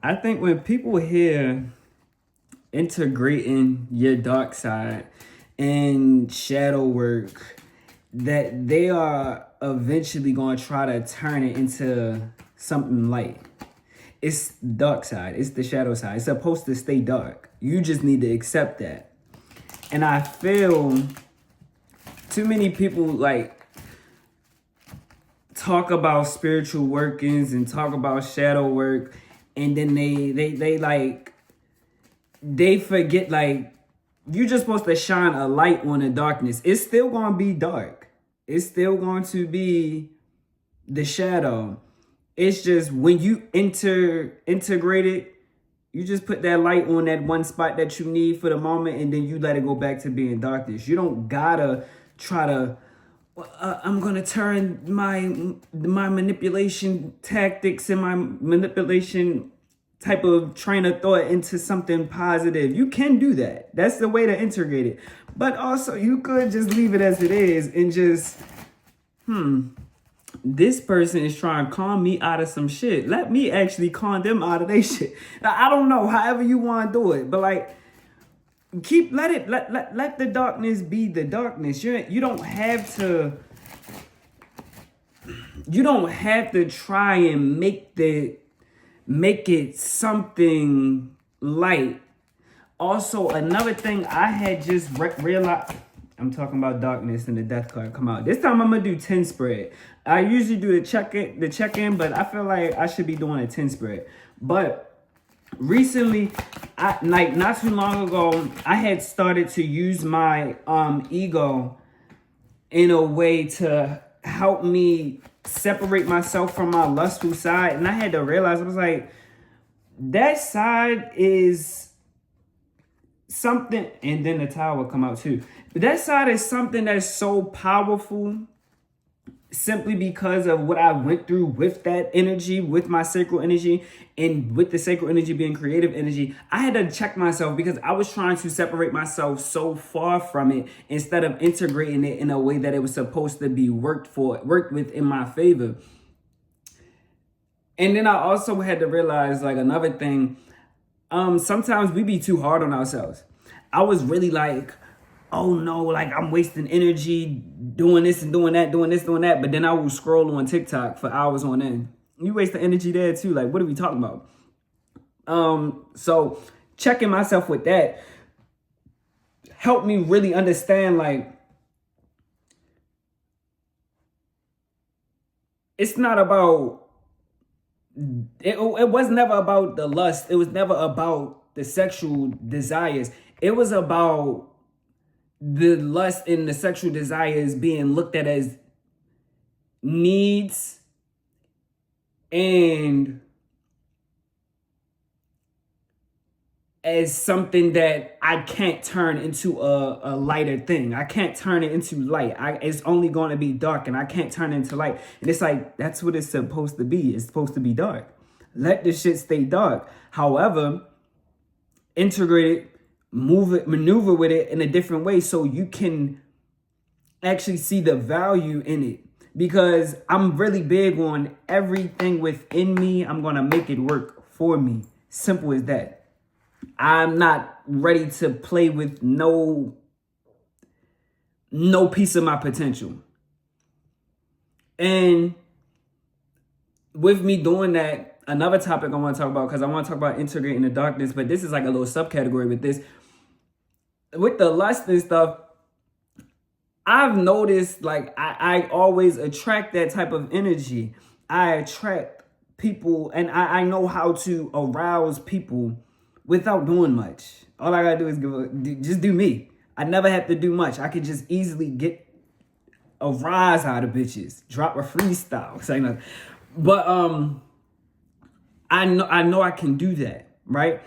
I think when people hear integrating your dark side and shadow work, that they are eventually going to try to turn it into something light. It's dark side, it's the shadow side. It's supposed to stay dark. You just need to accept that. And I feel too many people like talk about spiritual workings and talk about shadow work, and then they forget, like, you're just supposed to shine a light on the darkness. It's still going to be dark. It's still going to be the shadow. It's just when you integrate it, you just put that light on that one spot that you need for the moment, and then you let it go back to being darkness. You don't gotta try to, I'm gonna turn my manipulation tactics and my manipulation type of train of thought into something positive. You can do that. That's the way to integrate it. But also you could just leave it as it is and just, this person is trying to con me out of some shit. Let me actually con them out of their shit. Now, I don't know, however you want to do it, but like, let the darkness be the darkness. You don't have to try and make it something light. Also, another thing I had just realized, I'm talking about darkness and the death card come out. This time I'm gonna do 10 spread. I usually do the check-in, but I feel like I should be doing a 10 spread. But recently, not too long ago, I had started to use my ego in a way to help me separate myself from my lustful side. And I had to realize, I was like, that side is something, and then the tower come out too. But that side is something that's so powerful simply because of what I went through with that energy, with my sacral energy, and with the sacral energy being creative energy. I had to check myself because I was trying to separate myself so far from it instead of integrating it in a way that it was supposed to be worked with in my favor. And then I also had to realize, like, another thing, sometimes we be too hard on ourselves. I was really like, oh no, like I'm wasting energy doing this and doing that, doing this, doing that. But then I will scroll on TikTok for hours on end. You waste the energy there too. Like, what are we talking about? So checking myself with that helped me really understand, like, it's not about, it was never about the lust. It was never about the sexual desires. It was about the lust and the sexual desires being looked at as needs and as something that I can't turn into a lighter thing. I can't turn it into light. It's only going to be dark, and I can't turn it into light. And it's like, that's what it's supposed to be. It's supposed to be dark. Let the shit stay dark. However, integrate it, move it, maneuver with it in a different way so you can actually see the value in it. Because I'm really big on everything within me, I'm going to make it work for me. Simple as that. I'm not ready to play with no piece of my potential. And with me doing that, another topic I want to talk about, because I want to talk about integrating the darkness, but this is like a little subcategory with this. With the lust and stuff, I've noticed, like, I always attract that type of energy. I attract people, and I know how to arouse people without doing much. All I gotta do is just do me. I never have to do much. I could just easily get a rise out of bitches. Drop a freestyle. Say nothing. But I know I can do that, right?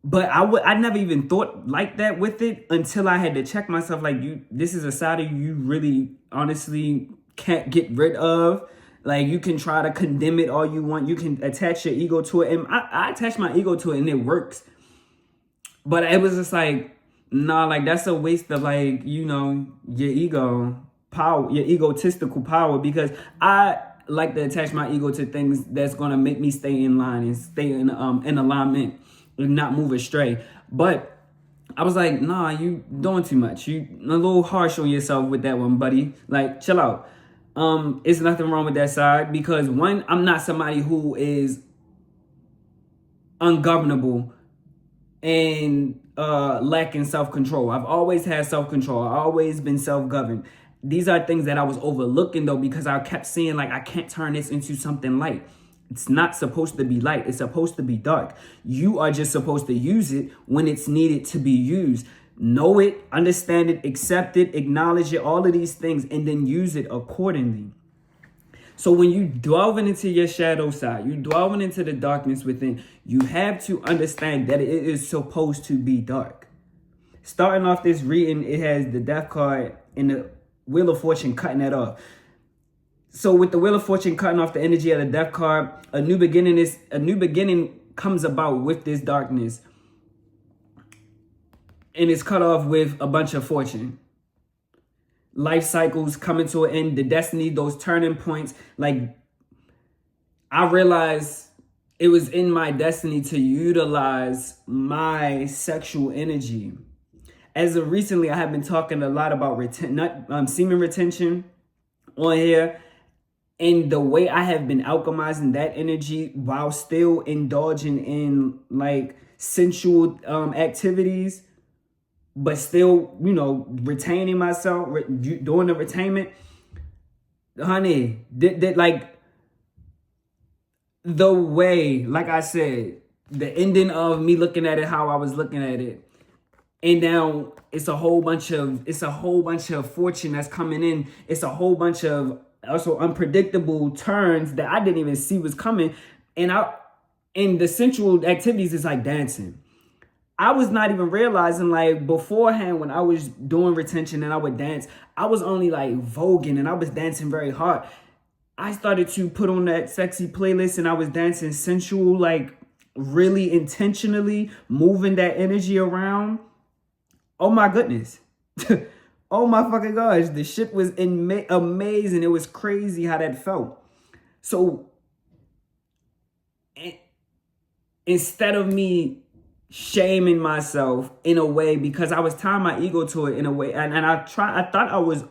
But I never even thought like that with it until I had to check myself. Like, this is a side of you really honestly can't get rid of. Like, you can try to condemn it all you want. You can attach your ego to it. And I attach my ego to it and it works. But it was just like, nah, like, that's a waste of, like, your ego power, your egotistical power. Because like to attach my ego to things that's gonna make me stay in line and stay in alignment and not move astray. But I was like, nah, you doing too much. You a little harsh on yourself with that one, buddy. Like, chill out. It's nothing wrong with that side, because one, I'm not somebody who is ungovernable and lacking self-control. I've always had self-control. I've always been self-governed. These are things that I was overlooking, though, because I kept seeing, like, I can't turn this into something light. It's not supposed to be light. It's supposed to be dark. You are just supposed to use it when it's needed to be used. Know it, understand it, accept it, acknowledge it, all of these things, and then use it accordingly. So when you delving into your shadow side, you delving into the darkness within, you have to understand that it is supposed to be dark. Starting off this reading, it has the Death card and the Wheel of Fortune cutting that off. So with the Wheel of Fortune cutting off the energy of the Death card, a new beginning comes about with this darkness. And it's cut off with a bunch of fortune. Life cycles coming to an end, the destiny, those turning points. Like, I realized it was in my destiny to utilize my sexual energy. As of recently, I have been talking a lot about semen retention on here. And the way I have been alchemizing that energy while still indulging in, like, sensual activities, but still, you know, retaining myself, doing the retainment. Honey, like, the way, like I said, the ending of me looking at it how I was looking at it, and now it's a whole bunch of fortune that's coming in. It's a whole bunch of also unpredictable turns that I didn't even see was coming. And the sensual activities is like dancing. I was not even realizing, like, beforehand when I was doing retention and I would dance, I was only like voguing and I was dancing very hard. I started to put on that sexy playlist and I was dancing sensual, like really intentionally moving that energy around. Oh my goodness. Oh my fucking gosh. The shit was amazing. It was crazy how that felt. So instead of me shaming myself in a way, because I was tying my ego to it in a way, and I thought I was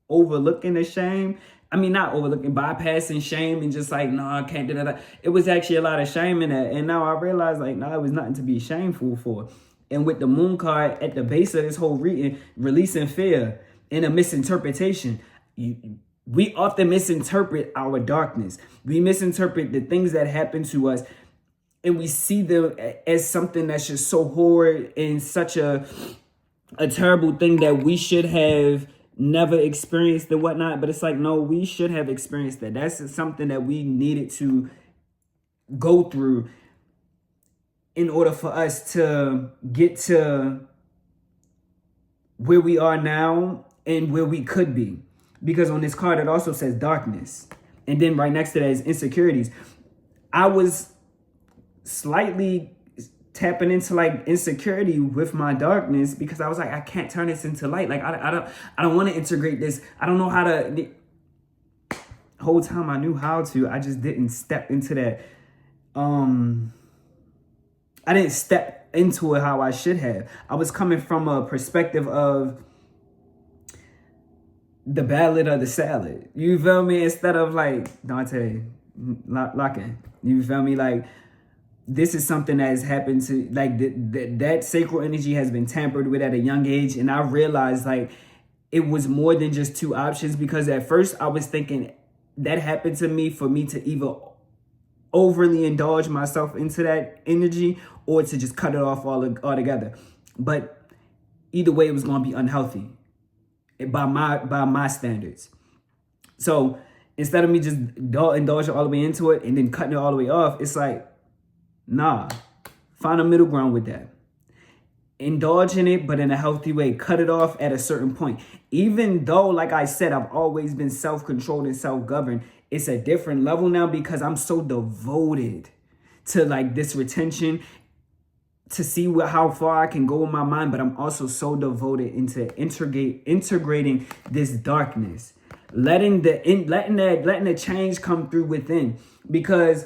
overlooking the shame. I mean, not overlooking, bypassing shame and just like, no, I can't do that. It was actually a lot of shame in that. And now I realize, like, no, it was nothing to be shameful for. And with the moon card at the base of this whole reading, releasing fear and a misinterpretation, we often misinterpret our darkness. We misinterpret the things that happen to us, and we see them as something that's just so horrid and such a terrible thing that we should have never experienced and whatnot. But it's like, no, we should have experienced that. That's something that we needed to go through in order for us to get to where we are now and where we could be. Because on this card, it also says darkness. And then right next to that is insecurities. I was slightly tapping into like insecurity with my darkness, because I was like, I can't turn this into light. Like, I don't want to integrate this. I don't know how to. The whole time I knew how to, I just didn't step into that. I didn't step into it how I should have. I was coming from a perspective of the ballad of the salad. You feel me? Instead of like Dante Locking. You feel me? Like, this is something that has happened to, like, that sacral energy has been tampered with at a young age. And I realized, like, it was more than just two options, because at first I was thinking that happened to me for me to either overly indulge myself into that energy or to just cut it off altogether. But either way, it was going to be unhealthy by my standards. So instead of me just indulging all the way into it and then cutting it all the way off, it's like, nah, find a middle ground with that. Indulge in it, but in a healthy way. Cut it off at a certain point. Even though, like I said, I've always been self-controlled and self-governed, it's a different level now because I'm so devoted to like this retention, to see how far I can go in my mind, but I'm also so devoted into integrating this darkness. letting the change come through within. Because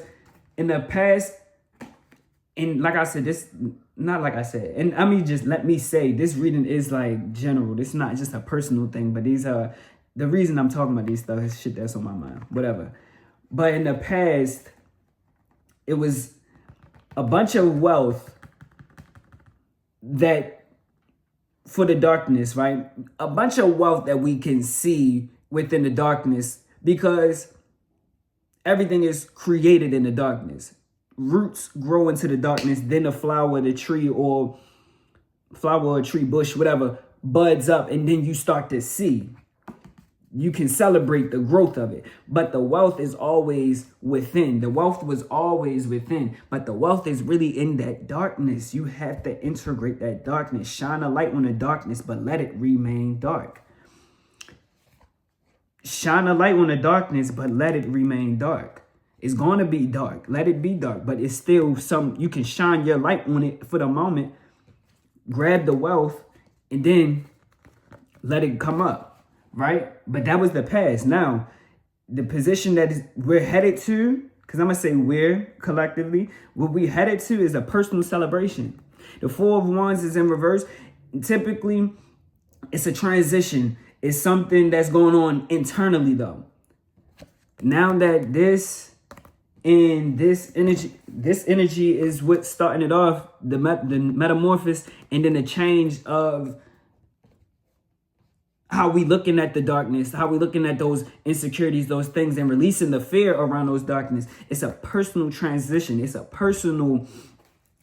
in the past, and like I said, this not like I said, and I mean, just let me say, this reading is like general. This is not just a personal thing, but these are the reason I'm talking about these stuff is shit that's on my mind, whatever. But in the past, it was a bunch of wealth that for the darkness, right? A bunch of wealth that we can see within the darkness, because everything is created in the darkness. Roots grow into the darkness, then the flower, the tree, or tree bush, whatever, buds up, and then you start to see. You can celebrate the growth of it. But the wealth is always within. The wealth was always within. But the wealth is really in that darkness. You have to integrate that darkness. Shine a light on the darkness, but let it remain dark. Shine a light on the darkness, but let it remain dark. It's going to be dark. Let it be dark. But it's still you can shine your light on it for the moment. Grab the wealth and then let it come up. Right? But that was the past. Now, the position that we're headed to, because I'm going to say we're collectively, what we headed to is a personal celebration. The Four of Wands is in reverse. Typically, it's a transition. It's something that's going on internally, though. Now that this energy is what's starting it off, the metamorphosis, and then the change of how we looking at the darkness, how we looking at those insecurities, those things, and releasing the fear around those darkness. It's a personal transition. It's a personal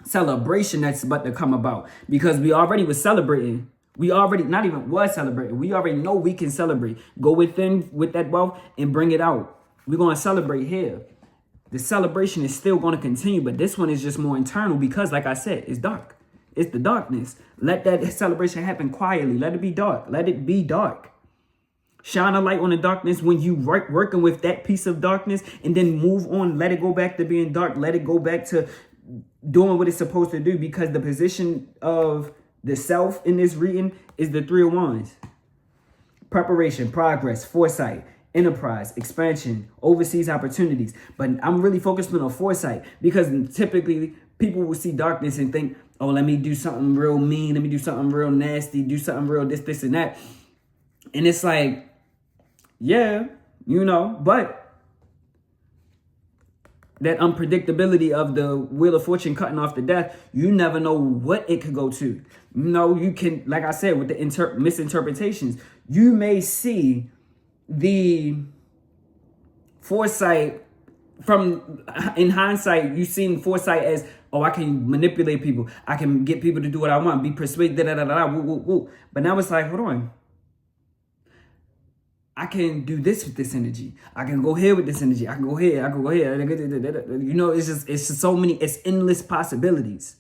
celebration that's about to come about, because we already was celebrating. We already not even was celebrating. We already know we can celebrate. Go within with that wealth and bring it out. We're going to celebrate here. The celebration is still going to continue, but this one is just more internal because, like I said, it's dark. It's the darkness. Let that celebration happen quietly. Let it be dark. Let it be dark. Shine a light on the darkness when you working with that piece of darkness, and then move on. Let it go back to being dark. Let it go back to doing what it's supposed to do, because the position of the self in this reading is the Three of Wands. Preparation, progress, foresight, enterprise, expansion, overseas opportunities. But I'm really focused on the foresight, because typically people will see darkness and think, oh, let me do something real mean. Let me do something real nasty. Do something real this, and that. And it's like, yeah, but that unpredictability of the Wheel of Fortune cutting off the death, you never know what it could go to. You can, like I said, with the misinterpretations, you may see the foresight in hindsight, you seen foresight as, oh, I can manipulate people. I can get people to do what I want, be persuaded, woo, woo, woo. But now it's like, hold on. I can do this with this energy. I can go here with this energy. I can go here. I can go here. It's just so many, it's endless possibilities.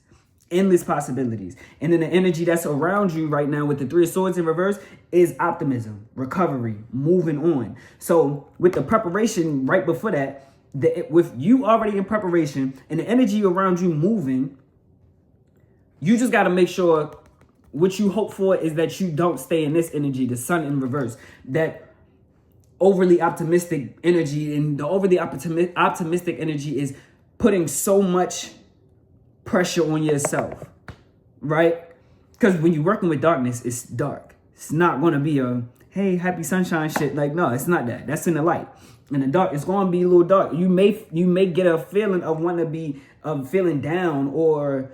Endless possibilities. And then the energy that's around you right now with the Three of Swords in reverse is optimism, recovery, moving on. So with the preparation right before that, with you already in preparation and the energy around you moving, you just got to make sure what you hope for is that you don't stay in this energy, the Sun in reverse, that overly optimistic energy. And the overly optimistic energy is putting so much pressure on yourself, right? Because when you're working with darkness, it's dark. It's not going to be a, hey, happy sunshine shit. Like, no, it's not that. That's in the light. In the dark, it's going to be a little dark. You may get a feeling of feeling down, or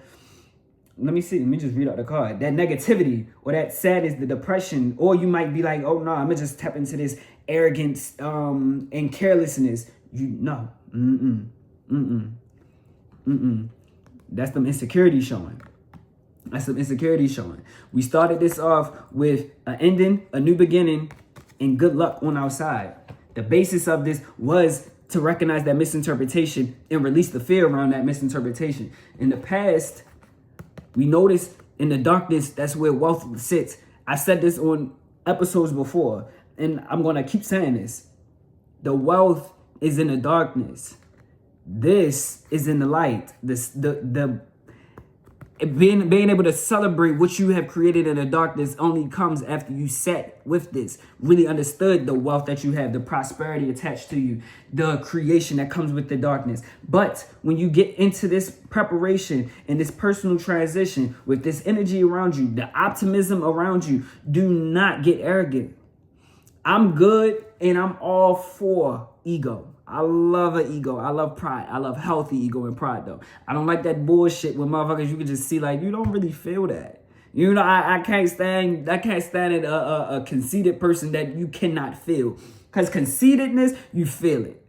let me just read out the card. That negativity or that sadness, the depression, or you might be like, oh no, I'm gonna just tap into this arrogance and carelessness. That's some insecurity showing. We started this off with an ending, a new beginning, and good luck on our side. The basis of this was to recognize that misinterpretation and release the fear around that misinterpretation. In the past, we noticed in the darkness, that's where wealth sits. I said this on episodes before, and I'm going to keep saying this. The wealth is in the darkness. This is in the light. The being able to celebrate what you have created in the darkness only comes after you sat with this, really understood the wealth that you have, the prosperity attached to you, the creation that comes with the darkness. But when you get into this preparation and this personal transition with this energy around you, the optimism around you, do not get arrogant. I'm good and I'm all for ego. I love an ego. I love pride. I love healthy ego and pride, though. I don't like that bullshit with motherfuckers. You can just see, like, you don't really feel that. You know, I can't stand a conceited person that you cannot feel. Because conceitedness, you feel it.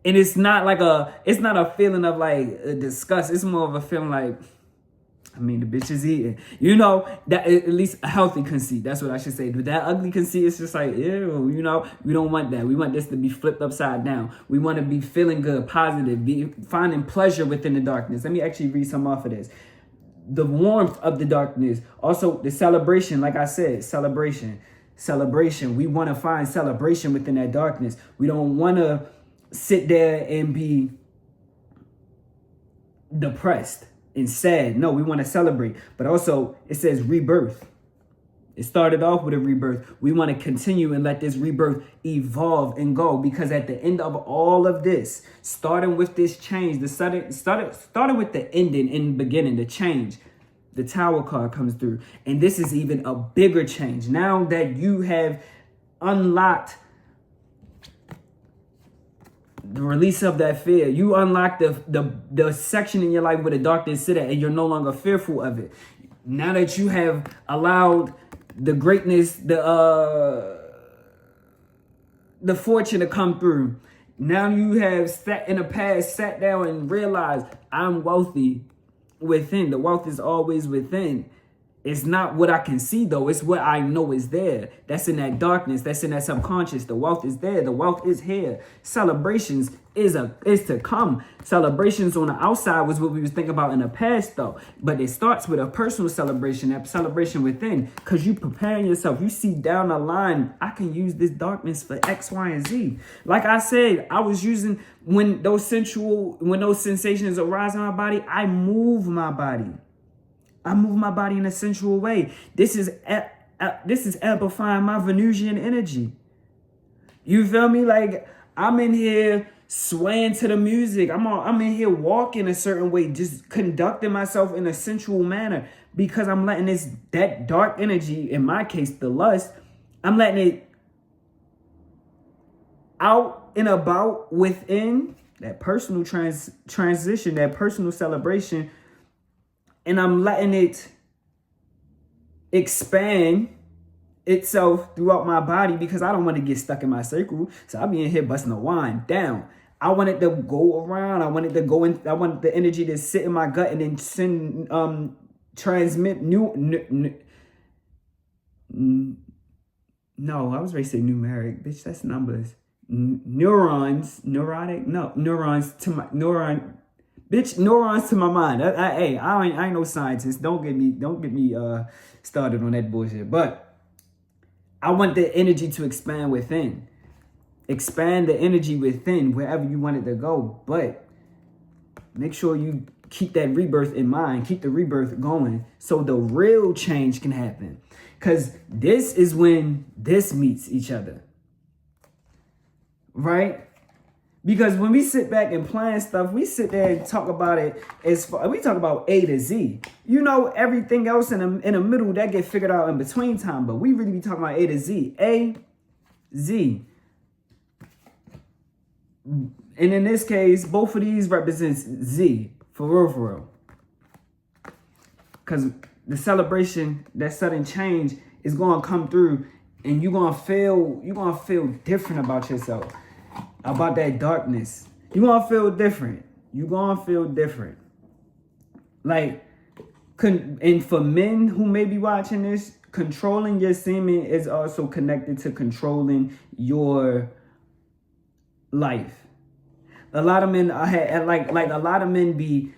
And it's not a feeling of like disgust. It's more of a feeling like, I mean, the bitch is eating. You know, that at least a healthy conceit. That's what I should say. But that ugly conceit, it's just like, ew, you know, we don't want that. We want this to be flipped upside down. We want to be feeling good, positive, be finding pleasure within the darkness. Let me actually read some off of this. The warmth of the darkness. Also, the celebration, like I said, celebration. We want to find celebration within that darkness. We don't want to sit there and be depressed and sad. No, we want to celebrate. But also, it says rebirth. It started off with a rebirth. We want to continue and let this rebirth evolve and go, because at the end of all of this, starting with this change, starting with the ending and beginning, the change, the Tower card comes through. And this is even a bigger change. Now that you have unlocked the release of that fear, you unlock the section in your life where the darkness sit at, and you're no longer fearful of it. Now that you have allowed the greatness, the fortune to come through, now you have sat down and realized, I'm wealthy within. The wealth is always within. It's not what I can see, though. It's what I know is there. That's in that darkness. That's in that subconscious. The wealth is there. The wealth is here. Celebrations is to come. Celebrations on the outside was what we was thinking about in the past, though. But it starts with a personal celebration, that celebration within, because you preparing yourself. You see down the line, I can use this darkness for X, Y, and Z. Like I said, I was using, when those sensations arise in my body, I move my body. I move my body in a sensual way. This is amplifying my Venusian energy. You feel me? Like, I'm in here swaying to the music. I'm in here walking a certain way, just conducting myself in a sensual manner, because I'm letting that dark energy, in my case, the lust, I'm letting it out and about within that personal transition, that personal celebration. And I'm letting it expand itself throughout my body, because I don't want to get stuck in my circle. So I'll be in here busting the wine down. I want it to go around. I want it to go in. I want the energy to sit in my gut and then transmit no, I was ready to say numeric. Bitch, that's numbers. Neurons to my neuron. Bitch, neurons to my mind. I ain't no scientist. Don't get me started on that bullshit. But I want the energy to expand within. Expand the energy within wherever you want it to go. But make sure you keep that rebirth in mind. Keep the rebirth going so the real change can happen. Because this is when this meets each other. Right? Because when we sit back and plan stuff, we sit there and talk about it we talk about A to Z. You know, everything else in the middle, that get figured out in between time. But we really be talking about A to Z. A, Z. And in this case, both of these represents Z. For real. Because the celebration, that sudden change is going to come through. And you're going to feel different about yourself. About that darkness. You're going to feel different. Like, and for men who may be watching this, controlling your semen is also connected to controlling your life. A lot of men a lot of men be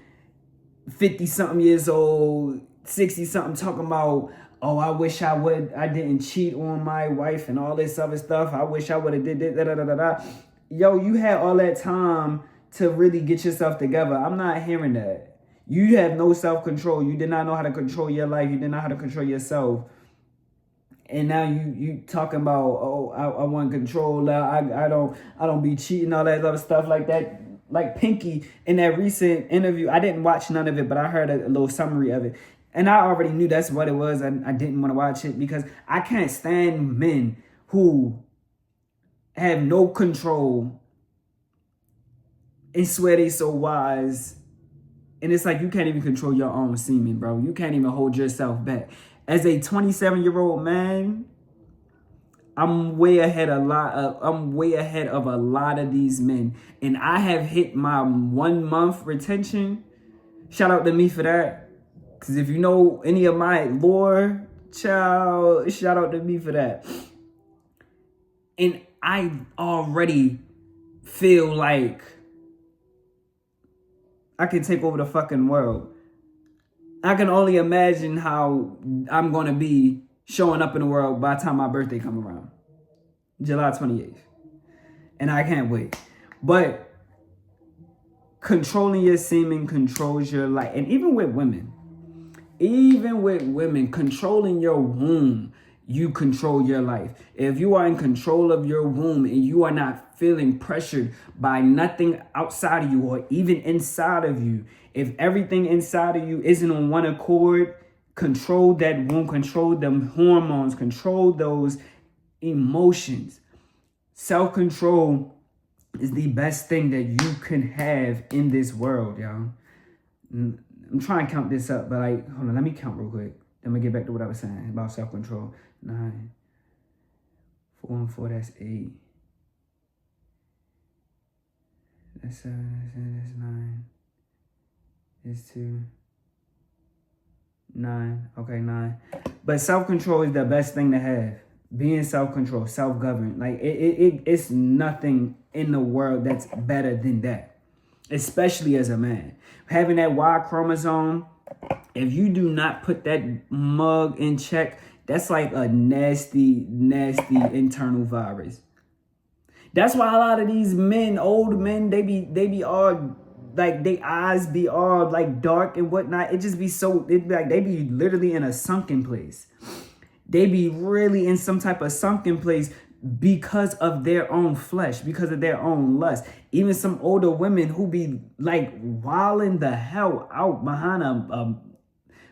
50-something years old, 60-something, talking about, oh, I wish I didn't cheat on my wife and all this other stuff. I wish I would have did this, Yo, you had all that time to really get yourself together. I'm not hearing that. You have no self-control. You did not know how to control your life. You did not know how to control yourself. And now you talking about, oh, I want control. I don't be cheating, all that other stuff like that. Like Pinky in that recent interview, I didn't watch none of it, but I heard a little summary of it. And I already knew that's what it was. I didn't want to watch it because I can't stand men who have no control and swear they so wise. And it's like you can't even control your own semen, bro. You can't even hold yourself back. As a 27-year-old man, I'm way ahead of a lot of these men. And I have hit my 1 month retention. Shout out to me for that. Because if you know any of my lore, child, shout out to me for that. And I already feel like I can take over the fucking world. I can only imagine how I'm going to be showing up in the world by the time my birthday come around. July 28th. And I can't wait. But controlling your semen controls your life. And even with women, controlling your womb, you control your life. If you are in control of your womb and you are not feeling pressured by nothing outside of you or even inside of you, if everything inside of you isn't on one accord, control that womb, control them hormones, control those emotions. Self-control is the best thing that you can have in this world, y'all. I'm trying to count this up, but like, hold on, let me count real quick. Then we get back to what I was saying about self-control. 9, 4 and 4, that's 8. That's 7, that's 9. It's 2. 9. Okay, 9. But self-control is the best thing to have. Being self-control, self-governed. Like, it's nothing in the world that's better than that. Especially as a man. Having that Y chromosome, if you do not put that mug in check, that's like a nasty, nasty internal virus. That's why a lot of these men, old men, they be all like, they eyes be all like dark and whatnot. It just be so, it be like they be literally in a sunken place. They be really in some type of sunken place because of their own flesh, because of their own lust. Even some older women who be like wilding the hell out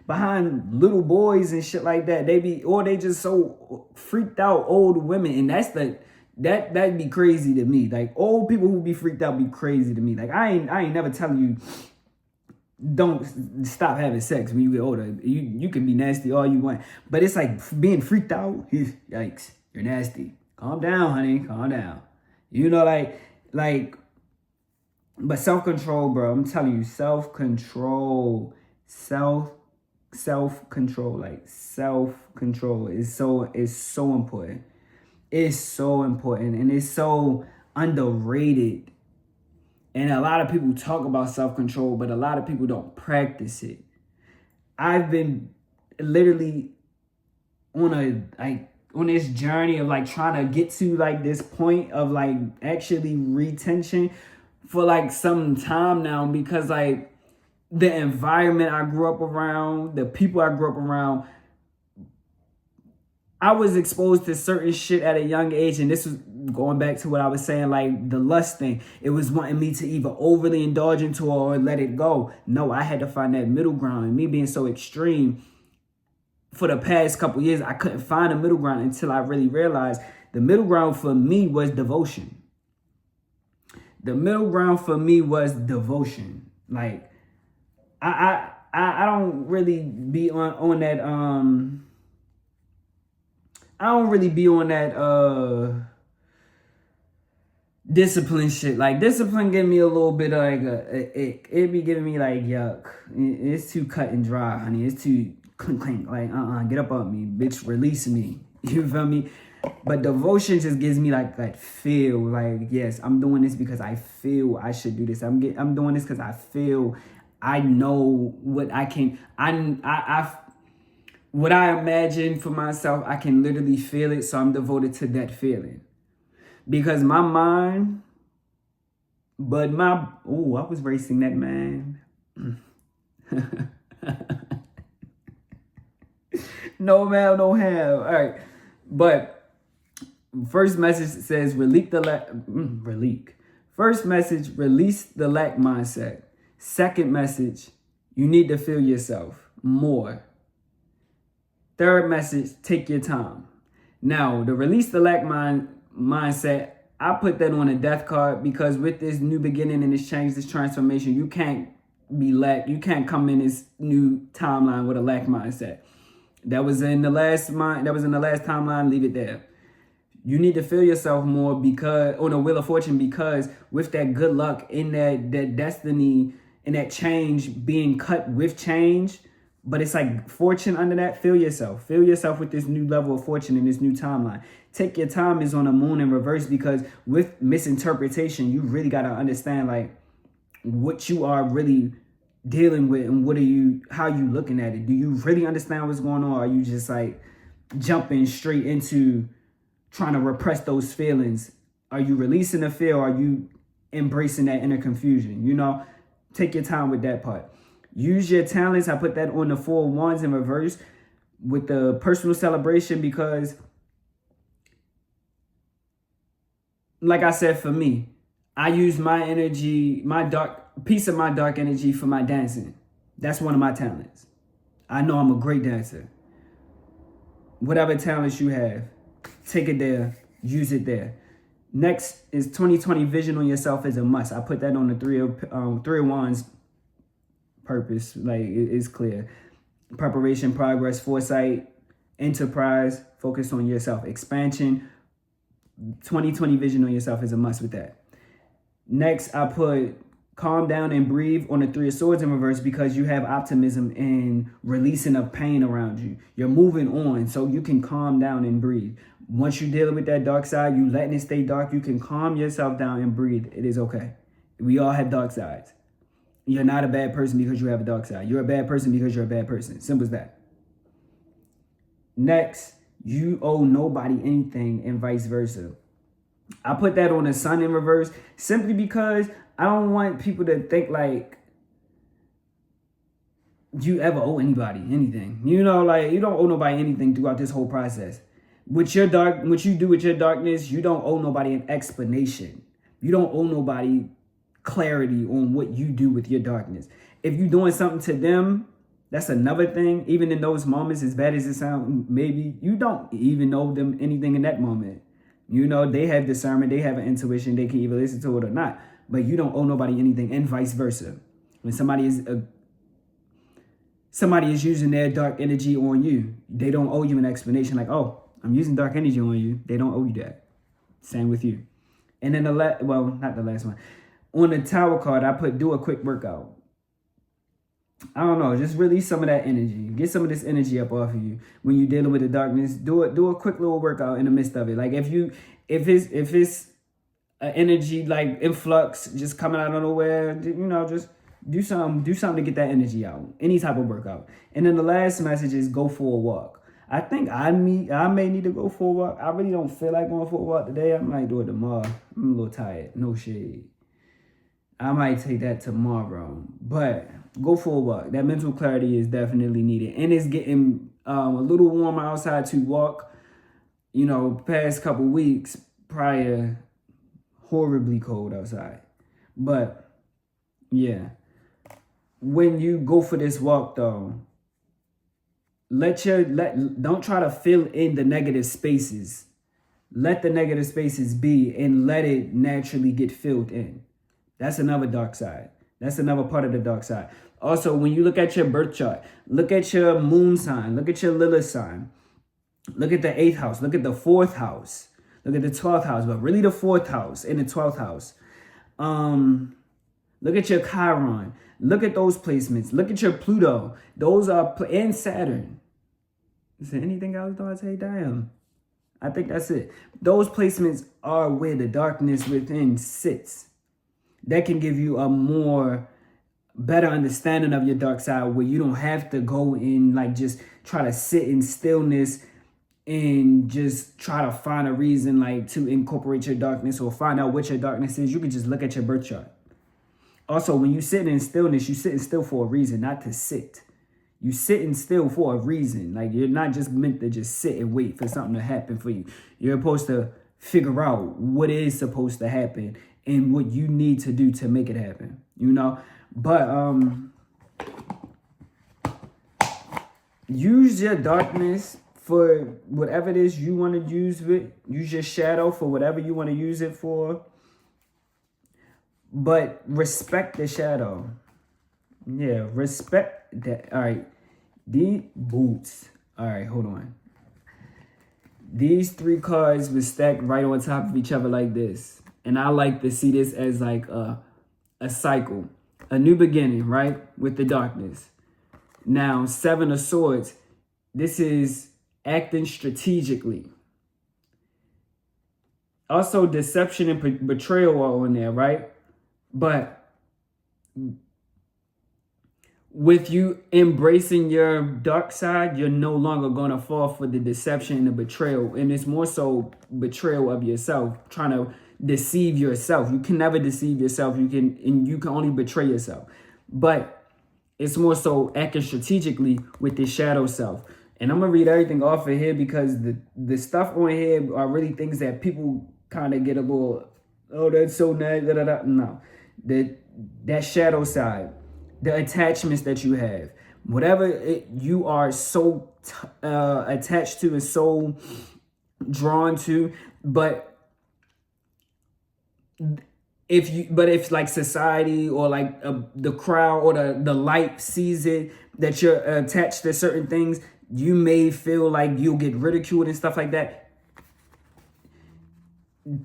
behind little boys and shit like that. They just so freaked out, old women. And that'd be crazy to me. Like, old people who be freaked out be crazy to me. Like, I ain't never telling you don't stop having sex when you get older. You can be nasty all you want, but it's like being freaked out. Yikes, you're nasty. Calm down, honey. Calm down. You know, like, but self-control, bro. I'm telling you, self-control, self-control, like self-control is so important. It's so important, and it's so underrated. And a lot of people talk about self-control, but a lot of people don't practice it. I've been literally on this journey of like trying to get to like this point of like actually retention for like some time now, because like the environment I grew up around, the people I grew up around, I was exposed to certain shit at a young age, and this was going back to what I was saying, like the lust thing. It was wanting me to either overly indulge into it or let it go. No, I had to find that middle ground. And me being so extreme, for the past couple years, I couldn't find a middle ground until I really realized the middle ground for me was devotion. The middle ground for me was devotion. Like, I don't really be on that I don't really be on that discipline shit. Like, discipline give me a little bit of like it be giving me like yuck. It's too cut and dry, honey. It's too clink clink. Like, get up on me, bitch. Release me. You feel me? But devotion just gives me like that feel. Like, yes, I'm doing this because I feel I should do this. I'm doing this because I feel I know what I can. What I imagine for myself, I can literally feel it, so I'm devoted to that feeling. Because my mind, I was racing that, man. No ma'am, no ham. All right. But first message says First message, release the lack mindset. Second message, you need to feel yourself more. Third message, take your time. Now, the release the lack mindset, I put that on a death card because with this new beginning and this change, this transformation, you can't you can't come in this new timeline with a lack mindset. That was in the last timeline, leave it there. You need to feel yourself more because on a wheel of fortune, because with that good luck in that destiny and that change being cut with change, but it's like fortune under that. Feel yourself with this new level of fortune in this new timeline. Take your time is on the moon in reverse, because with misinterpretation, you really got to understand like what you are really dealing with and how you looking at it. Do you really understand what's going on? Or are you just like jumping straight into trying to repress those feelings? Are you releasing the fear? Or are you embracing that inner confusion? Take your time with that part. Use your talents. I put that on the 4 wands in reverse with the personal celebration, because like I said, for me, I use my energy, my dark energy for my dancing. That's one of my talents. I know I'm a great dancer. Whatever talents you have, take it there, use it there. Next is 2020 vision on yourself is a must. I put that on the 3 of wands. Purpose, like it's clear. Preparation, progress, foresight, enterprise, focus on yourself, expansion. 2020 vision on yourself is a must with that. Next, I put calm down and breathe on the 3 of swords in reverse, because you have optimism and releasing of pain around you. You're moving on, so you can calm down and breathe. Once you're dealing with that dark side, you letting it stay dark, you can calm yourself down and breathe. It is okay. We all have dark sides. You're not a bad person because you have a dark side. You're a bad person because you're a bad person. Simple as that. Next, you owe nobody anything and vice versa. I put that on the sun in reverse simply because I don't want people to think like you ever owe anybody anything. Like you don't owe nobody anything throughout this whole process. What you do with your darkness, you don't owe nobody an explanation. You don't owe nobody clarity on what you do with your darkness. If you're doing something to them, that's another thing. Even in those moments, as bad as it sounds, maybe you don't even owe them anything in that moment. They have discernment, they have an intuition, they can either listen to it or not. But you don't owe nobody anything, and vice versa. When somebody is using their dark energy on you, they don't owe you an explanation like, oh, I'm using dark energy on you. They don't owe you that. Same with you. And then not the last one. On the Tower card, I put do a quick workout. I don't know, just release some of that energy. Get some of this energy up off of you. When you're dealing with the darkness, do a quick little workout in the midst of it. Like if it's an energy like influx just coming out of nowhere, just do something to get that energy out. Any type of workout. And then the last message is go for a walk. I think I may need to go for a walk. I really don't feel like going for a walk today. I might do it tomorrow. I'm a little tired. No shade. I might take that tomorrow. But go for a walk. That mental clarity is definitely needed. And it's getting a little warmer outside to walk. Past couple weeks prior, horribly cold outside. But yeah, when you go for this walk though, don't try to fill in the negative spaces. Let the negative spaces be and let it naturally get filled in. That's another dark side. That's another part of the dark side. Also, when you look at your birth chart, look at your moon sign, look at your Lilith sign, look at the 8th house, look at the 4th house, look at the 12th house, but really the 4th house and the 12th house. Look at your Chiron. Look at those placements. Look at your Pluto. Those are, and Saturn. Is there anything else though I say? Damn. I think that's it. Those placements are where the darkness within sits. That can give you a better understanding of your dark side, where you don't have to go in like just try to sit in stillness and just try to find a reason like to incorporate your darkness or find out what your darkness is. You can just look at your birth chart. Also, when you sitting in stillness, you sitting still for a reason, not to sit. You sitting still for a reason. Like, you're not just meant to just sit and wait for something to happen for you. You're supposed to figure out what is supposed to happen and what you need to do to make it happen, you know? But use your darkness for whatever it is you want to use it. Use your shadow for whatever you want to use it for. But respect the shadow. Yeah, respect that. All right. These boots. All right, hold on. These 3 cards were stacked right on top of each other like this. And I like to see this as like a cycle. A new beginning, right? With the darkness. Now, 7 of Swords. This is acting strategically. Also, deception and betrayal are on there, right? But with you embracing your dark side, you're no longer going to fall for the deception and the betrayal. And it's more so betrayal of yourself, trying to deceive yourself. You can never deceive yourself. You can only betray yourself. But it's more so acting strategically with the shadow self. And I'm going to read everything off of here because the stuff on here are really things that people kind of get a little, oh, that's so nice. Da, da, da. No, that shadow side, the attachments that you have, whatever you are so attached to and so drawn to, but if like society or like the crowd or the light sees it that you're attached to certain things, you may feel like you'll get ridiculed and stuff like that.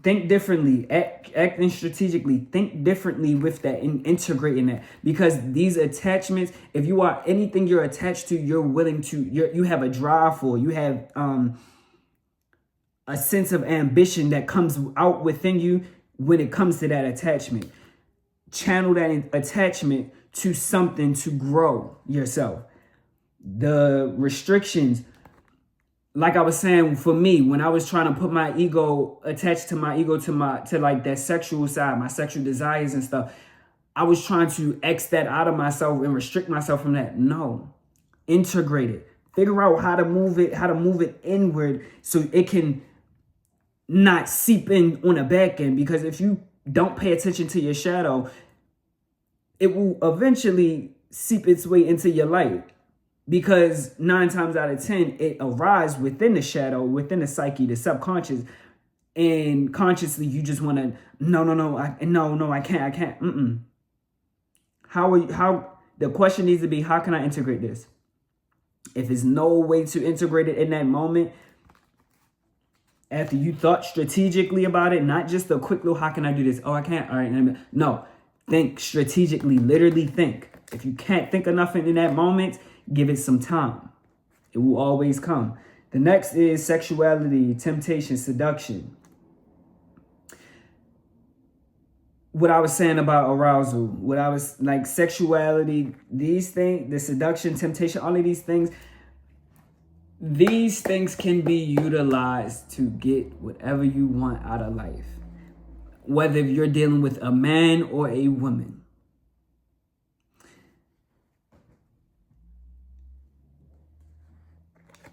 Think differently, acting strategically, think differently with that and integrating that, because these attachments, if you are anything you're attached to, you're willing to, you have a drive for, you have a sense of ambition that comes out within you when it comes to that attachment. Channel that attachment to something to grow yourself. The restrictions, like I was saying, for me, when I was trying to put my ego, attached to my ego, to like that sexual side, my sexual desires and stuff, I was trying to X that out of myself and restrict myself from that. No, integrate it. Figure out how to move it inward so it can not seep in on the back end. Because if you don't pay attention to your shadow, it will eventually seep its way into your light. Because 9 times out of 10, it arises within the shadow, within the psyche, the subconscious, and consciously you just want to, no, I can't. How the question needs to be, how can I integrate this? If there's no way to integrate it in that moment, after you thought strategically about it, not just a quick little, how can I do this? Oh, I can't. All right, no, think strategically. Literally think. If you can't think enough in that moment, give it some time. It will always come. The next is sexuality, temptation, seduction. What I was saying about arousal, what I was like, sexuality, these things, the seduction, temptation, all of these things can be utilized to get whatever you want out of life. Whether you're dealing with a man or a woman.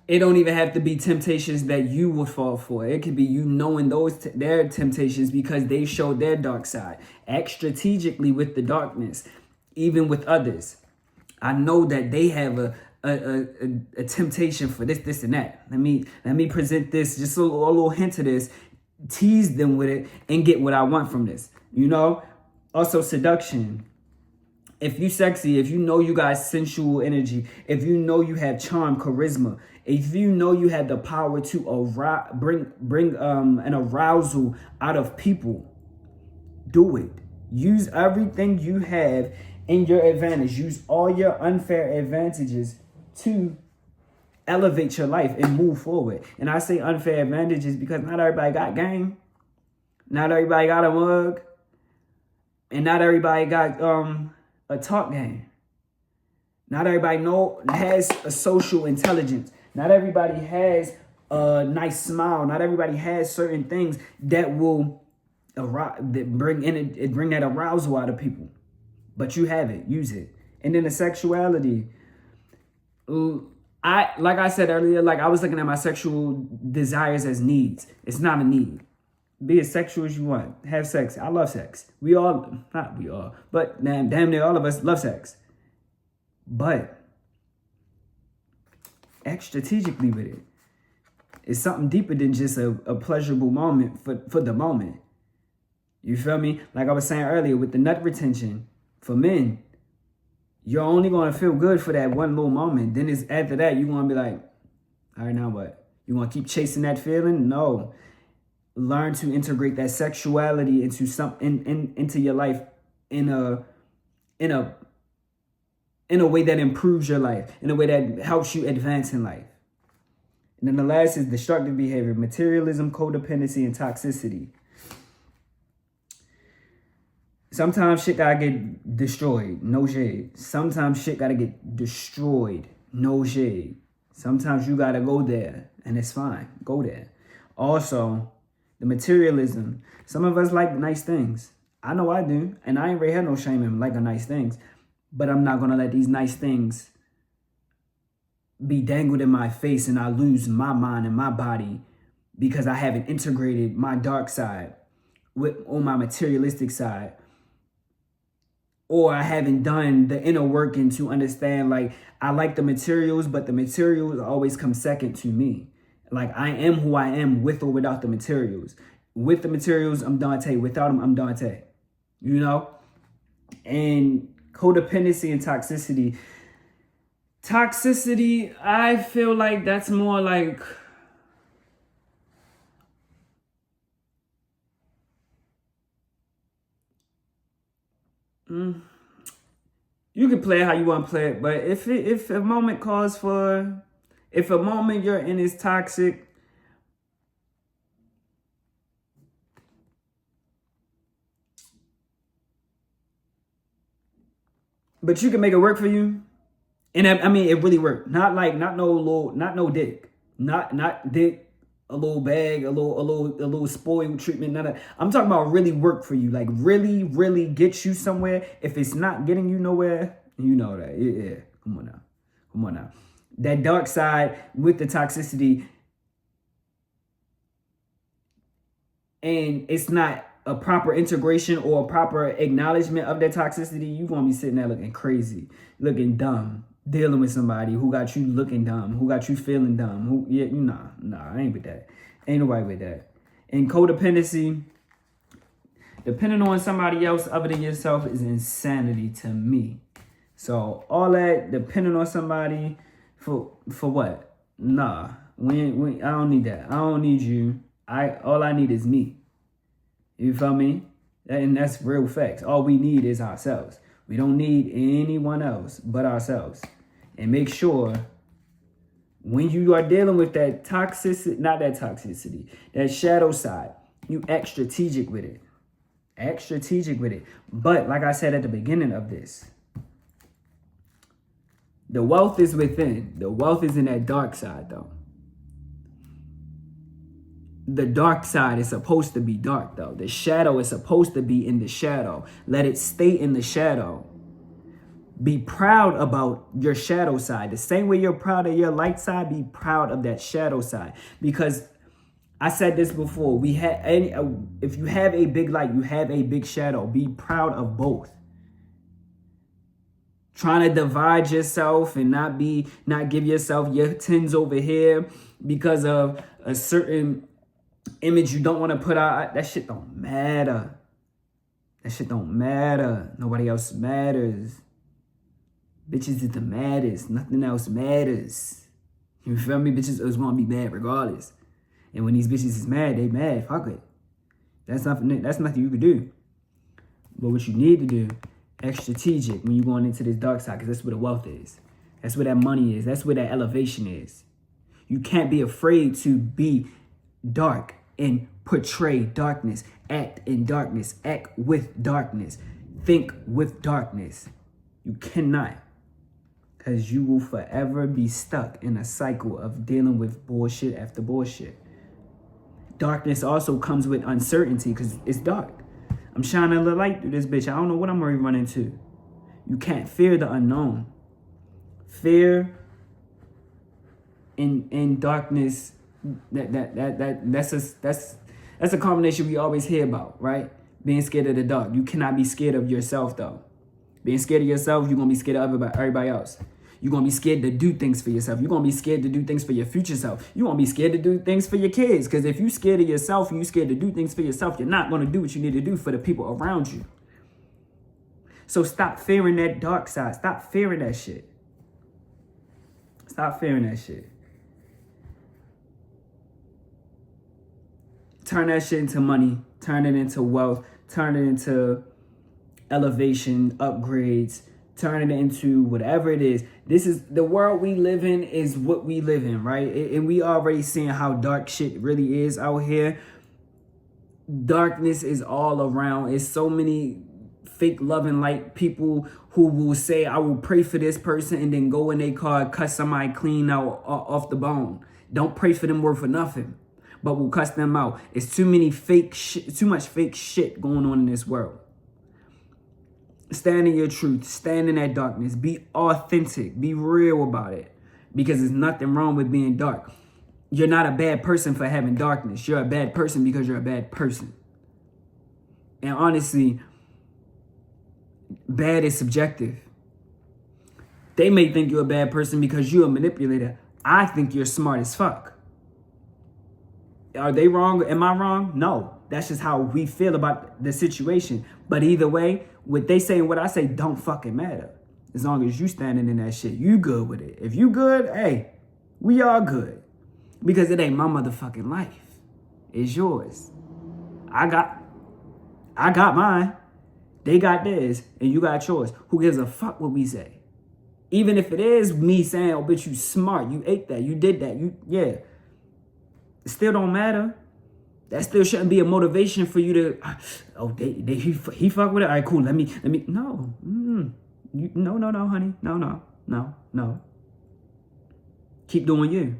It don't even have to be temptations that you would fall for. It could be you knowing their temptations because they showed their dark side. Act strategically with the darkness, even with others. I know that they have a temptation for this, and that. Let me present this, just a little hint of this, tease them with it, and get what I want from this. You know? Also, seduction. If you sexy, if you know you got sensual energy, if you know you have charm, charisma, if you know you have the power to bring an arousal out of people, do it. Use everything you have in your advantage. Use all your unfair advantages to elevate your life and move forward. And I say unfair advantages because not everybody got game. Not everybody got a mug. And not everybody got a talk game. Not everybody has a social intelligence. Not everybody has a nice smile. Not everybody has certain things that will bring that arousal out of people. but you have it. Use it. And then the sexuality. Like I said earlier, like I was looking at my sexual desires as needs. It's not a need. Be as sexual as you want. Have sex. I love sex. Not we all, but damn near all of us love sex. But act strategically with it. It's something deeper than just a pleasurable moment for the moment. You feel me? Like I was saying earlier with the nut retention, for men, you're only going to feel good for that one little moment. Then it's after that, you're going to be like, all right, now what? You want to keep chasing that feeling? No. Learn to integrate that sexuality into your life in a way that improves your life, in a way that helps you advance in life. And then the last is destructive behavior, materialism, codependency, and toxicity. Sometimes shit gotta get destroyed, no shade. Sometimes shit gotta get destroyed, no shade. Sometimes you gotta go there, and it's fine, go there. Also, the materialism. Some of us like nice things. I know I do, and I ain't really had no shame in liking nice things. But I'm not gonna let these nice things be dangled in my face and I lose my mind and my body because I haven't integrated my dark side on my materialistic side. Or I haven't done the inner working to understand, like, I like the materials, but the materials always come second to me. Like, I am who I am with or without the materials. With the materials, I'm Dante. Without them, I'm Dante. You know? And codependency and toxicity. Toxicity, I feel like that's more like you can play it how you want to play it, but if a moment calls for, if a moment you're in is toxic, but you can make it work for you. And I mean, it really worked. Not no dick, not dick, a little bag, a little spoiled treatment. None of. I'm talking about really work for you, like really get you somewhere. If it's not getting you nowhere, you know that. Yeah. Come on now. That dark side with the toxicity, and it's not a proper integration or a proper acknowledgement of that toxicity, you're gonna be sitting there looking crazy, looking dumb. Dealing with somebody who got you looking dumb, who got you feeling dumb, I ain't with that. Ain't nobody with that. And codependency, depending on somebody else other than yourself, is insanity to me. So all that depending on somebody for what? Nah, I don't need that. I don't need you. All I need is me. You feel me? And that's real facts. All we need is ourselves. We don't need anyone else but ourselves. And make sure when you are dealing with that toxicity, that shadow side, you act strategic with it. Act strategic with it. But like I said at the beginning of this, the wealth is within. The wealth is in that dark side, though. The dark side is supposed to be dark, though. The shadow is supposed to be in the shadow. Let it stay in the shadow. Be proud about your shadow side. The same way you're proud of your light side, be proud of that shadow side. Because I said this before, if you have a big light, you have a big shadow. Be proud of both. Trying to divide yourself and not give yourself your 10s over here because of a certain image you don't want to put out. That shit don't matter. Nobody else matters. Bitches is the maddest. Nothing else matters. You feel me? Bitches always want to be mad regardless. And when these bitches is mad, they mad. Fuck it. That's nothing you can do. But what you need to do, act strategic when you're going into this dark side, because that's where the wealth is. That's where that money is. That's where that elevation is. You can't be afraid to be dark and portray darkness. Act in darkness. Act with darkness. Think with darkness. You cannot. Because you will forever be stuck in a cycle of dealing with bullshit after bullshit. Darkness also comes with uncertainty because it's dark. I'm shining a little light through this bitch. I don't know what I'm going to run into. You can't fear the unknown. Fear and darkness, that's a combination we always hear about, right? Being scared of the dark. You cannot be scared of yourself, though. Being scared of yourself, you're going to be scared of everybody else. You're going to be scared to do things for yourself. You're going to be scared to do things for your future self. You're going to be scared to do things for your kids. Because if you're scared of yourself and you're scared to do things for yourself, you're not going to do what you need to do for the people around you. So stop fearing that dark side. Stop fearing that shit. Stop fearing that shit. Turn that shit into money. Turn it into wealth. Turn it into elevation, upgrades. Turn it into whatever it is. This is the world we live in, is what we live in, right? And we already seeing how dark shit really is out here. Darkness is all around. It's so many fake love and light people who will say, I will pray for this person, and then go in their car, cut somebody clean out off the bone. Don't pray for them worth of nothing, but will cuss them out. It's too many fake shit, too much fake shit going on in this world. Stand in your truth. Stand in that darkness. Be authentic. Be real about it. Because there's nothing wrong with being dark. You're not a bad person for having darkness. You're a bad person because you're a bad person. And honestly, bad is subjective. They may think you're a bad person because you're a manipulator. I think you're smart as fuck. Are they wrong? Am I wrong? No. That's just how we feel about the situation. But either way, what they say and what I say don't fucking matter. As long as you standing in that shit, you good with it. If you good, hey, we all good. Because it ain't my motherfucking life. It's yours. I got mine. They got theirs, and you got yours. Who gives a fuck what we say? Even if it is me saying, oh, bitch, you smart. You ate that. You did that. Yeah. It still don't matter. That still shouldn't be a motivation for you to, oh, he fuck with it. All right, cool. Let me, no. No, honey. No. Keep doing you.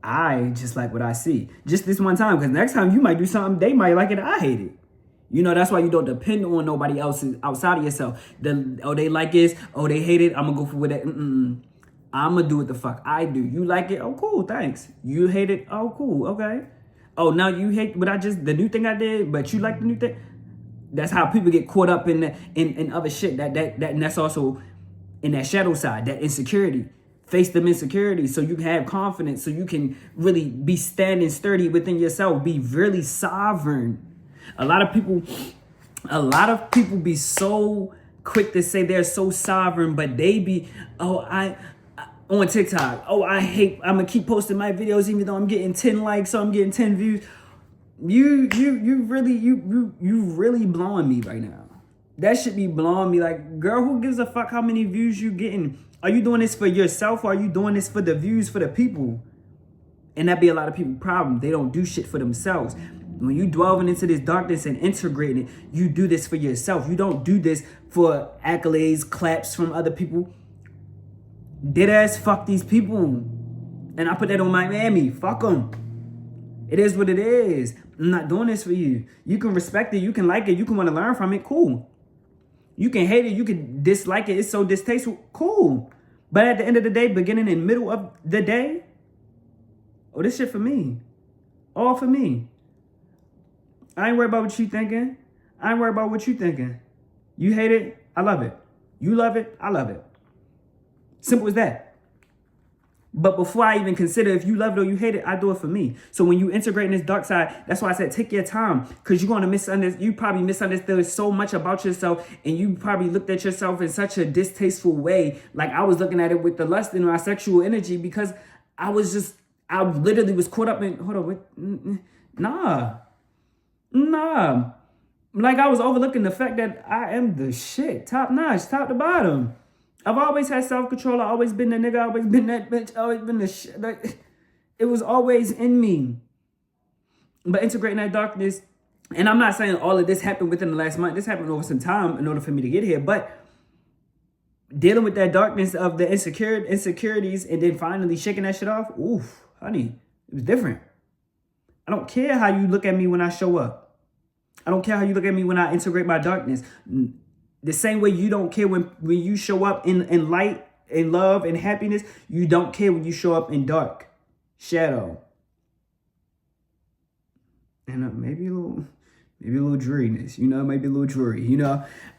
I just like what I see. Just this one time, because next time you might do something, they might like it, I hate it. You know, that's why you don't depend on nobody else outside of yourself. They like this, they hate it, I'm going to go for that. I'm going to do what the fuck I do. You like it? Oh, cool, thanks. You hate it? Oh, cool, okay. Oh, now you hate the new thing I did, but you like the new thing? That's how people get caught up in other shit. And that's also in that shadow side, that insecurity. Face them insecurities so you can have confidence, so you can really be standing sturdy within yourself, be really sovereign. A lot of people be so quick to say they're so sovereign, but they be, on TikTok, I'm gonna keep posting my videos even though I'm getting 10 likes, so I'm getting 10 views. You really blowing me right now. That should be blowing me. Like, girl, who gives a fuck how many views you getting? Are you doing this for yourself, or are you doing this for the views, for the people? And that be a lot of people's problem. They don't do shit for themselves. When you delving into this darkness and integrating it, you do this for yourself. You don't do this for accolades, claps from other people. Dead ass fuck these people. And I put that on Miami. Fuck them. It is what it is. I'm not doing this for you. You can respect it. You can like it. You can want to learn from it. Cool. You can hate it. You can dislike it. It's so distasteful. Cool. But at the end of the day, beginning and middle of the day, this shit for me. All for me. I ain't worried about what you thinking. I ain't worried about what you thinking. You hate it. I love it. You love it. I love it. Simple as that. But before I even consider if you love it or you hate it, I do it for me. So when you integrate in this dark side, that's why I said take your time. Because you're going to misunderstand. You probably misunderstood so much about yourself. And you probably looked at yourself in such a distasteful way. Like I was looking at it with the lust in my sexual energy. Because I literally was caught up in, Nah. Like I was overlooking the fact that I am the shit. Top notch, top to bottom. I've always had self-control. I've always been the nigga. I've always been that bitch. I've always been the shit. Like, it was always in me. But integrating that darkness, and I'm not saying all of this happened within the last month. This happened over some time in order for me to get here. But dealing with that darkness of the insecurities and then finally shaking that shit off, oof, honey, it was different. I don't care how you look at me when I show up. I don't care how you look at me when I integrate my darkness. The same way you don't care when you show up in light, in love, and happiness, you don't care when you show up in dark, shadow. And maybe a little dreariness, maybe a little dreary,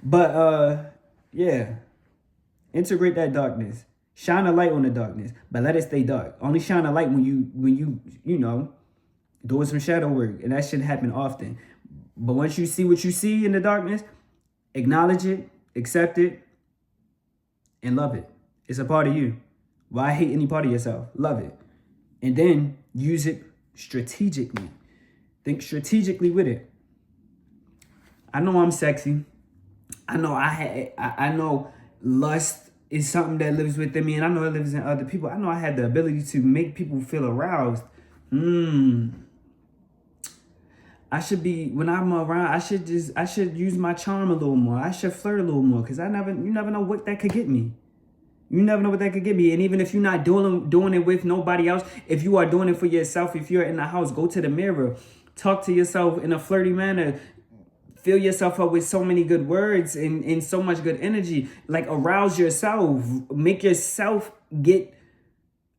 But yeah. Integrate that darkness. Shine a light on the darkness, but let it stay dark. Only shine a light when you doing some shadow work, and that shouldn't happen often. But once you see what you see in the darkness, acknowledge it, accept it, and love it. It's a part of you. Why hate any part of yourself? Love it. And then use it strategically. Think strategically with it. I know I'm sexy. I know lust is something that lives within me, and I know it lives in other people. I know I have the ability to make people feel aroused. I should be, when I'm around, I should use my charm a little more. I should flirt a little more, because you never know what that could get me. You never know what that could get me. And even if you're not doing it with nobody else, if you are doing it for yourself, if you're in the house, go to the mirror, talk to yourself in a flirty manner. Fill yourself up with so many good words and so much good energy. Like, arouse yourself. Make yourself get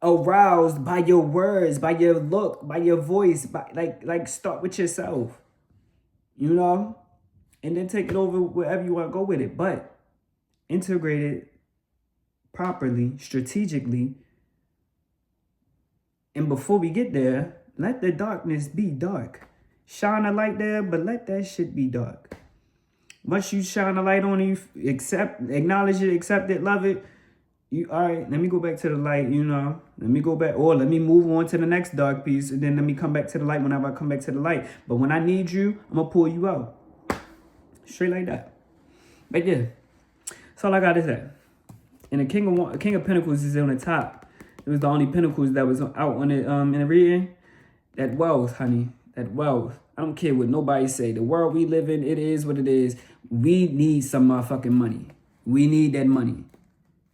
aroused by your words, by your look, by your voice. Like start with yourself. And then take it over wherever you want to go with it. But integrate it properly, strategically. And before we get there, let the darkness be dark. Shine a light there, but let that shit be dark. Once you shine a light on it, you acknowledge it, accept it, love it. All right, let me go back to the light, Let me go back, or let me move on to the next dark piece, and then let me come back to the light whenever I come back to the light. But when I need you, I'm going to pull you out. Straight like that. But yeah, that's all I got to say. And the King of Pentacles is on the top. It was the only Pentacles that was out on it in the reading. That wealth, honey. That wealth. I don't care what nobody say. The world we live in, it is what it is. We need some motherfucking money. We need that money.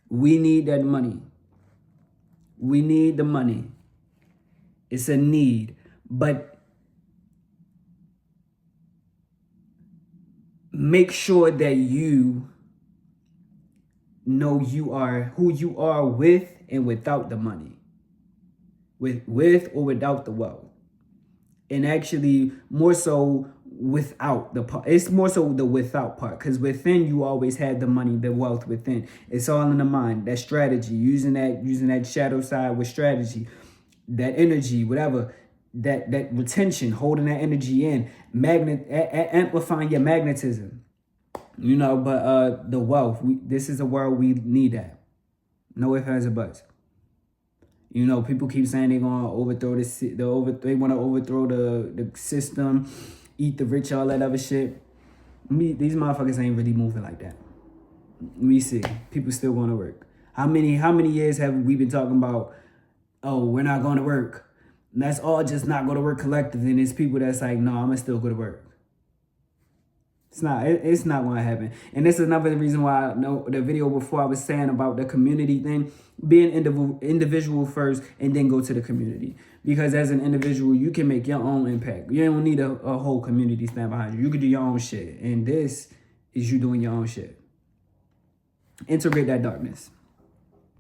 We need that money. We need the money. It's a need. But make sure that you know you are who you are with and without the money. With or without the wealth. And actually, more so without the part. It's more so the without part. Because within, you always had the money, the wealth within. It's all in the mind. That strategy. Using that shadow side with strategy. That energy, whatever. That retention. Holding that energy in. Amplifying your magnetism. But the wealth. This is a world we need that. No ifs, ands, or buts. People keep saying they're gonna overthrow they want to overthrow the system, eat the rich, all that other shit. These motherfuckers ain't really moving like that. We see people still going to work. How many years have we been talking about? Oh, we're not going to work. And that's all just not go to work collective. And it's people that's like, no, I'm gonna still go to work. It's not going to happen. And this is another reason why the video before I was saying about the community thing, being individual first and then go to the community. Because as an individual, you can make your own impact. You don't need a whole community stand behind you. You can do your own shit. And this is you doing your own shit. Integrate that darkness.